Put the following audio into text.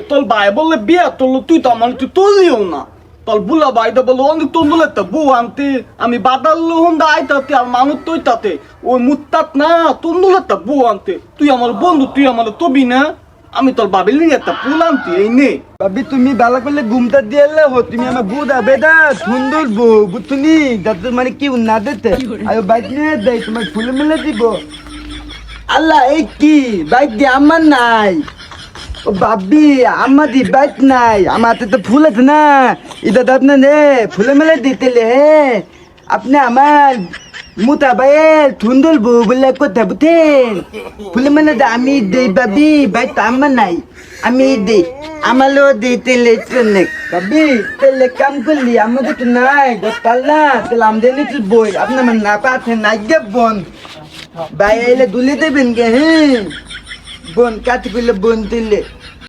তোর ভাই বললে বিয়া তোর তুই তো আমার তুই তুলিও না তোর বুলা ভাইটা বলে অনেক তুললে তো বউ আনতে আমি বাদাল হন্দা আইতাতে আর মানুষ তুই তাতে ওই মুত্তাত না তুললে তো বউ আনতে তুই আমার বন্ধু তুই আমার তবি না আমি তোর বাবির নিয়ে একটা ফুল আনতি এই নে ভাবি তুমি বেলা করলে ঘুমটা দিয়ে এলে হো তুমি আমার বুধ বেদা সুন্দর বউ বুঝুনি যাতে মানে কি না দিতে আর বাইক নিয়ে দেয় তোমার ফুলে মিলে দিব আল্লাহ এই কি বাইক দিয়ে আমার নাই ও বাবি আমার দি বাইক নাই আমার হাতে তো ফুল আছে না এটা তো আপনার নে ফুলে মেলে দিতেলে হ্যাঁ আপনি আমার মুতা ভাইয়ের সুন্দর বউ বলে কথা বুঝেন ফুলে মেলে আমি দেই বাবি বাইক তো আমার নাই আমি দিই আমারও দিই তেলে ট্রেনে ভাবি তেলে কাম করলি আমাদের তো নাই গতাল না তেলে আমাদের নিচে বই আপনার মানে না পাচ্ছে না গে বোন ভাই এলে দুলে দেবেন গে হ্যাঁ বোন কাটি করলে বোন দিলে